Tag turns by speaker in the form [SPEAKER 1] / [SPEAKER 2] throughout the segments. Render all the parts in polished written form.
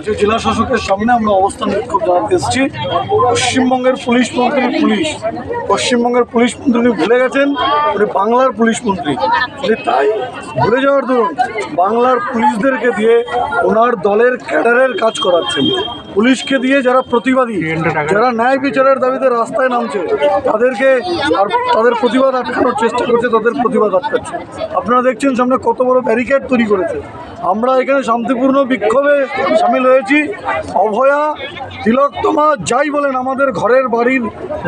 [SPEAKER 1] আজকে জেলা শাসকের সামনে আমরা অবস্থান বিক্ষোভ জানাতে এসেছি। পশ্চিমবঙ্গের পুলিশ মন্ত্রী পশ্চিমবঙ্গের পুলিশ মন্ত্রী উনি ভুলে গেছেন উনি বাংলার পুলিশ মন্ত্রী। তাই ভুলে যাওয়ার দরুন বাংলার পুলিশদেরকে দিয়ে ওনার দলের ক্যাডারের কাজ করাচ্ছেন। পুলিশকে দিয়ে যারা প্রতিবাদী, যারা ন্যায় বিচারের দাবিতে রাস্তায় নামছে তাদেরকে আর তাদের প্রতিবাদ আটকানোর চেষ্টা করছে, তাদের প্রতিবাদ আটকাচ্ছে। আপনারা দেখছেন সামনে কত বড় ব্যারিকেড তৈরি করেছে। আমরা এখানে শান্তিপূর্ণ বিক্ষোভে সামিল হয়েছি। অভয়া, তিলোত্তমা যাই বলেন, আমাদের ঘরের বাড়ির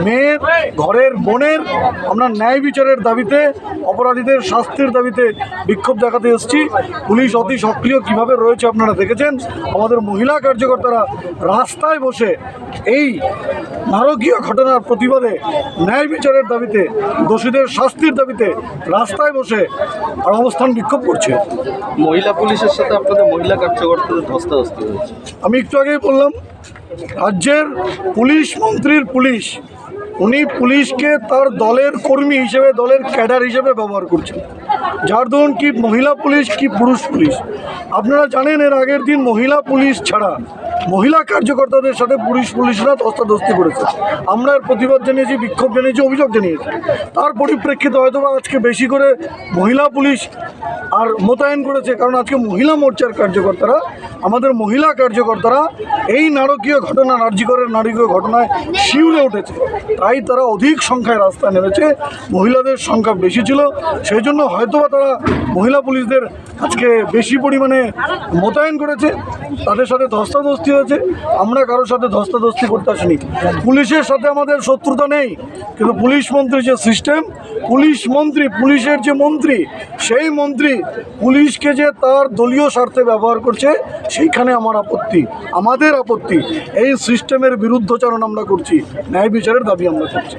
[SPEAKER 1] মেয়ের, ঘরের বোনের আমরা ন্যায় বিচারের দাবিতে, অপরাধীদের শাস্তির দাবিতে বিক্ষোভ দেখাতে এসেছি। পুলিশ অতি সক্রিয় কীভাবে রয়েছে আপনারা দেখেছেন। আমাদের মহিলা কার্যকর্তারা রাস্তায় বসে এই নারকীয় ঘটনার প্রতিবাদে, ন্যায় বিচারের দাবিতে, দোষীদের শাস্তির দাবিতে রাস্তায় বসে আর অবস্থান বিক্ষোভ করছে।
[SPEAKER 2] মহিলা পুলিশের সাথে আপনাদের মহিলা কার্যকর্তাদের ধস্তাধস্তি হয়েছে।
[SPEAKER 1] আমি একটু আগেই বললাম, রাজ্যের পুলিশ মন্ত্রীর পুলিশ, উনি পুলিশকে তার দলের কর্মী হিসেবে, দলের ক্যাডার হিসেবে ব্যবহার করছেন। যার দরুন কি মহিলা পুলিশ কি পুরুষ পুলিশ। আপনারা জানেন এর আগের দিন মহিলা পুলিশ ছাড়া মহিলা কার্যকর্তাদের সাথে পুলিশরা ধস্তাধস্তি করেছে। আমরা এর প্রতিবাদ জানিয়েছি, বিক্ষোভ জানিয়েছি, অভিযোগ জানিয়েছি। তার পরিপ্রেক্ষিতে হয়তো আজকে বেশি করে মহিলা পুলিশ আর মোতায়েন করেছে, কারণ আজকে মহিলা মোর্চার কার্যকর্তারা, আমাদের মহিলা কার্যকর্তারা এই নারকীয় ঘটনা, আরজিকরের নারকীয় ঘটনায় শিউরে উঠেছে। তাই তারা অধিক সংখ্যায় রাস্তায় নেমেছে। মহিলাদের সংখ্যা বেশি ছিল, সেই জন্য হয়তোবা তারা মহিলা পুলিশদের আজকে বেশি পরিমাণে মোতায়েন করেছে, তাদের সাথে ধস্তাধস্তি হয়েছে। আমরা কারোর সাথে ধস্তাধস্তি করতে আসিনি। পুলিশের সাথে আমাদের শত্রুতা নেই, কিন্তু পুলিশ মন্ত্রী যে সিস্টেম, পুলিশ মন্ত্রী, পুলিশের যে মন্ত্রী, সেই মন্ত্রী পুলিশকে যে তার দলীয় স্বার্থে ব্যবহার করছে, সেইখানে আমাদের আপত্তি। এই সিস্টেমের বিরুদ্ধচারণ আমরা করছি, ন্যায় বিচারের দাবি আমরা করছি।